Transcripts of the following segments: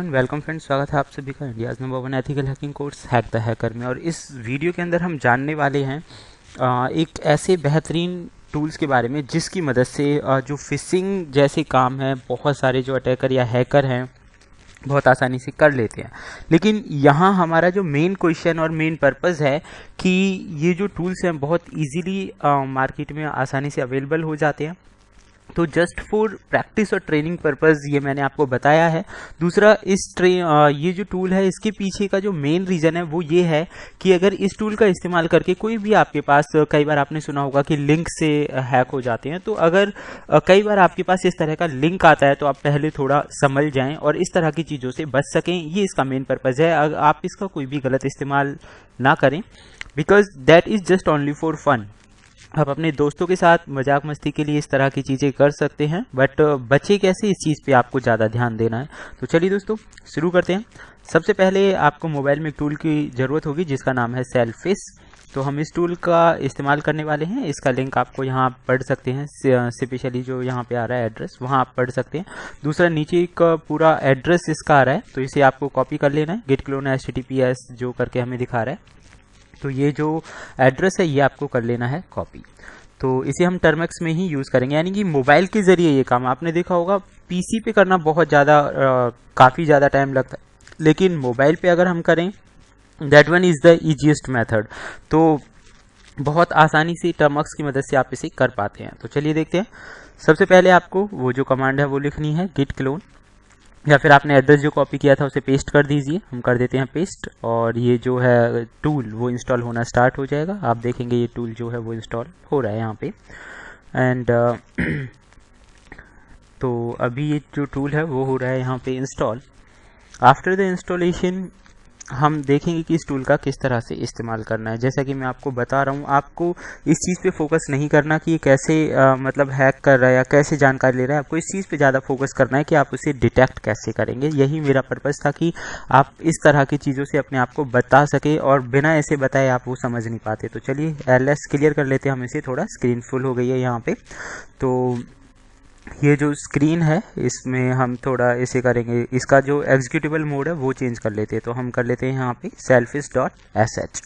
Welcome friends, स्वागत है आप सभी का India's number 1 ethical hacking course hack the hacker में। और इस वीडियो के अंदर हम जानने वाले हैं एक ऐसे बेहतरीन टूल्स के बारे में जिसकी मदद से जो फिशिंग जैसे काम है बहुत सारे जो अटैकर या हैकर हैं बहुत आसानी से कर लेते हैं। लेकिन यहाँ हमारा जो मेन क्वेश्चन और मेन पर्पस है कि ये जो टूल्स हैं बहुत इजीली मार्केट में आसानी से अवेलेबल हो जाते हैं, तो जस्ट फॉर प्रैक्टिस और ट्रेनिंग पर्पस ये मैंने आपको बताया है। दूसरा, ये जो टूल है इसके पीछे का जो मेन रीज़न है वो ये है कि अगर इस टूल का इस्तेमाल करके कोई भी आपके पास, कई बार आपने सुना होगा कि लिंक से हैक हो जाते हैं, तो अगर कई बार आपके पास इस तरह का लिंक आता है तो आप पहले थोड़ा समझ जाएं और इस तरह की चीज़ों से बच सकें। ये इसका मेन पर्पज़ है। अगर आप इसका कोई भी गलत इस्तेमाल ना करें, because that is just only for fun. आप अपने दोस्तों के साथ मजाक मस्ती के लिए इस तरह की चीज़ें कर सकते हैं, बट बचे कैसे, इस चीज़ पे आपको ज़्यादा ध्यान देना है। तो चलिए दोस्तों शुरू करते हैं। सबसे पहले आपको मोबाइल में एक टूल की ज़रूरत होगी जिसका नाम है सेल्फिश। तो हम इस टूल का इस्तेमाल करने वाले हैं। इसका लिंक आपको यहाँ पढ़ सकते हैं, स्पेशली जो यहाँ पे आ रहा है एड्रेस, वहाँ आप पढ़ सकते हैं। दूसरा, नीचे एक पूरा एड्रेस इसका आ रहा है, तो इसे आपको कॉपी कर लेना है। git clone https जो करके हमें दिखा रहा है, तो ये जो एड्रेस है ये आपको कर लेना है कॉपी। तो इसे हम टर्मेक्स में ही यूज़ करेंगे, यानी कि मोबाइल के ज़रिए ये काम आपने देखा होगा पीसी पे करना बहुत ज़्यादा काफ़ी ज़्यादा टाइम लगता है, लेकिन मोबाइल पे अगर हम करें that one is the easiest method. तो बहुत आसानी से टर्मेक्स की मदद से आप इसे कर पाते हैं। तो चलिए देखते हैं। सबसे पहले आपको वो जो कमांड है वो लिखनी है git clone, या फिर आपने एड्रेस जो कॉपी किया था उसे पेस्ट कर दीजिए। हम कर देते हैं पेस्ट, और ये जो है टूल वो इंस्टॉल होना स्टार्ट हो जाएगा। आप देखेंगे ये टूल जो है वो इंस्टॉल हो रहा है यहाँ पे। एंड तो अभी ये जो टूल है वो हो रहा है यहाँ पे इंस्टॉल। आफ्टर द इंस्टॉलेशन हम देखेंगे कि इस टूल का किस तरह से इस्तेमाल करना है। जैसा कि मैं आपको बता रहा हूँ, आपको इस चीज़ पे फोकस नहीं करना कि ये कैसे मतलब हैक कर रहा है या कैसे जानकारी ले रहा है। आपको इस चीज़ पे ज़्यादा फोकस करना है कि आप उसे डिटेक्ट कैसे करेंगे। यही मेरा पर्पज़ था कि आप इस तरह की चीज़ों से अपने आप को बता सके, और बिना ऐसे बताए आप वो समझ नहीं पाते। तो चलिए एलएस क्लियर कर लेते हैं हम इसे। थोड़ा स्क्रीन फुल हो गई है यहाँ पर। तो ये जो स्क्रीन है इसमें हम थोड़ा इसे करेंगे, इसका जो एग्जीक्यूटेबल मोड है वो चेंज कर लेते हैं। तो हम कर लेते हैं यहाँ पे selfish.sh।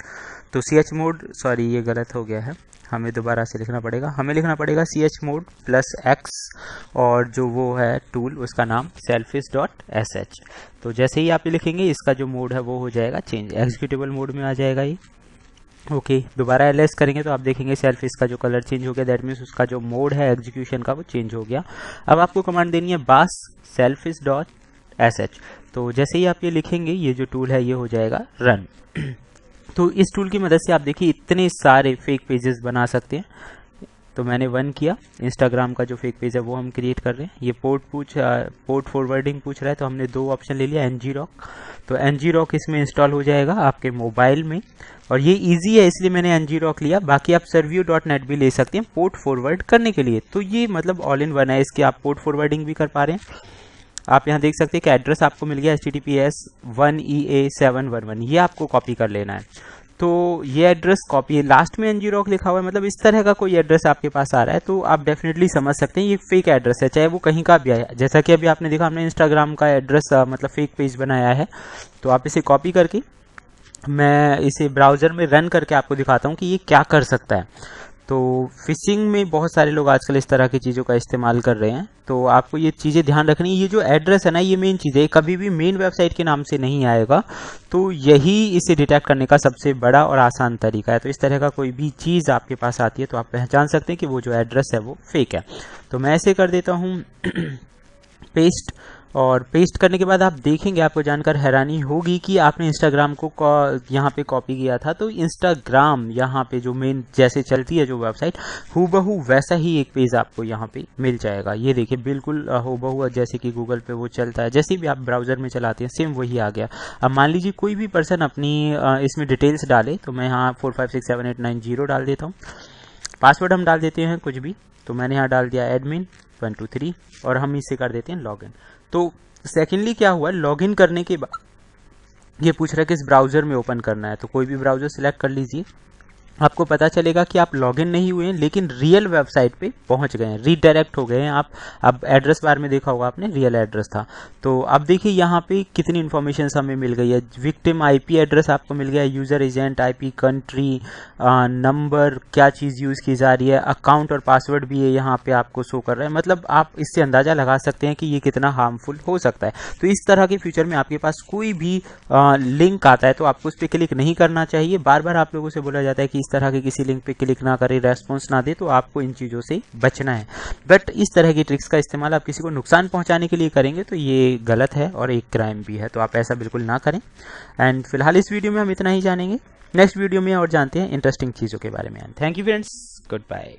तो ch मोड, सॉरी ये गलत हो गया है, हमें दोबारा से लिखना पड़ेगा। हमें लिखना पड़ेगा ch मोड +x, और जो वो है टूल उसका नाम selfish.sh। तो जैसे ही आप ये लिखेंगे इसका जो मोड है वो हो जाएगा चेंज, एग्जीक्यूटेबल मोड में आ जाएगा ये। ओके, दोबारा एलएस करेंगे तो आप देखेंगे सेल्फिश का जो कलर चेंज हो गया, दैट मीन्स उसका जो मोड है एग्जीक्यूशन का वो चेंज हो गया। अब आपको कमांड देनी है बास selfish.sh। तो जैसे ही आप ये लिखेंगे ये जो टूल है ये हो जाएगा रन। तो इस टूल की मदद से आप देखिए इतने सारे फेक पेजेस बना सकते हैं। तो मैंने 1 किया, इंस्टाग्राम का जो फेक पेज है वो हम क्रिएट कर रहे हैं। ये पोर्ट फॉरवर्डिंग पूछ रहा है, तो हमने 2 ऑप्शन ले लिया, ngrok। तो ngrok इसमें इंस्टॉल हो जाएगा आपके मोबाइल में, और ये इजी है इसलिए मैंने ngrok लिया। बाकी आप servio.net भी ले सकते हैं पोर्ट फॉरवर्ड करने के लिए। तो ये मतलब ऑल इन वन है, इसके आप पोर्ट फॉरवर्डिंग भी कर पा रहे हैं। आप यहाँ देख सकते हैं कि एड्रेस आपको मिल गया https 1EA711, ये आपको कॉपी कर लेना है। तो ये एड्रेस कॉपी है, लास्ट में ngrok लिखा हुआ है, मतलब इस तरह का कोई एड्रेस आपके पास आ रहा है तो आप डेफिनेटली समझ सकते हैं ये फेक एड्रेस है, चाहे वो कहीं का भी आया। जैसा कि अभी आपने देखा हमने इंस्टाग्राम का एड्रेस मतलब फेक पेज बनाया है। तो आप इसे कॉपी करके, मैं इसे ब्राउज़र में रन करके आपको दिखाता हूँ कि ये क्या कर सकता है। तो फिशिंग में बहुत सारे लोग आजकल इस तरह की चीज़ों का इस्तेमाल कर रहे हैं, तो आपको ये चीज़ें ध्यान रखनी। ये जो एड्रेस है ना, ये मेन चीज़ है, कभी भी मेन वेबसाइट के नाम से नहीं आएगा। तो यही इसे डिटेक्ट करने का सबसे बड़ा और आसान तरीका है। तो इस तरह का कोई भी चीज़ आपके पास आती है तो आप पहचान सकते हैं कि वो जो एड्रेस है वो फेक है। तो मैं ऐसे कर देता हूँ पेस्ट, और पेस्ट करने के बाद आप देखेंगे, आपको जानकर हैरानी होगी कि आपने इंस्टाग्राम को यहाँ पे कॉपी किया था। तो इंस्टाग्राम यहाँ पे जो मेन जैसे चलती है जो वेबसाइट, हूबहू वैसा ही एक पेज आपको यहाँ पे मिल जाएगा। ये देखिए बिल्कुल हूबहू जैसे कि गूगल पे वो चलता है, जैसे भी आप ब्राउज़र में चलाते हैं सेम वही आ गया। अब मान लीजिए कोई भी पर्सन अपनी इसमें डिटेल्स डाले, तो मैं यहाँ 4567890 डाल देता हूँ। पासवर्ड हम डाल देते हैं कुछ भी, तो मैंने यहाँ डाल दिया admin123, और हम इसे कर देते हैं लॉगिन। तो सेकेंडली क्या हुआ, लॉगिन करने के बाद ये पूछ रहा है किस ब्राउज़र में ओपन करना है, तो कोई भी ब्राउज़र सिलेक्ट कर लीजिए। आपको पता चलेगा कि आप लॉगिन नहीं हुए हैं लेकिन रियल वेबसाइट पे पहुंच गए हैं, रीडायरेक्ट हो गए हैं आप। अब एड्रेस बार में देखा होगा आपने, रियल एड्रेस था। तो अब देखिए यहाँ पे कितनी इन्फॉर्मेशन हमें मिल गई है। विक्टिम आईपी एड्रेस आपको मिल गया है, user agent IP, country, number, क्या चीज़ यूज़ की जा रही है, अकाउंट और पासवर्ड भी है यहाँ पे आपको शो कर रहा है। मतलब आप इससे अंदाज़ा लगा सकते हैं कि ये कितना हार्मफुल हो सकता है। तो इस तरह के फ्यूचर में आपके पास कोई भी लिंक आता है तो आपको उस पर क्लिक नहीं करना चाहिए। बार बार आप लोगों से बोला जाता है कि इस तरह के किसी लिंक पे क्लिक ना करें, रेस्पॉन्स ना दे, तो आपको इन चीज़ों से बचना है। बट इस तरह की ट्रिक्स का इस्तेमाल आप किसी को नुकसान पहुंचाने के लिए करेंगे तो ये गलत है और एक क्राइम भी है, तो आप ऐसा बिल्कुल ना करें। एंड फिलहाल इस वीडियो में हम इतना ही जानेंगे। नेक्स्ट वीडियो में और जानते हैं इंटरेस्टिंग चीज़ों के बारे में। Thank you friends, good bye.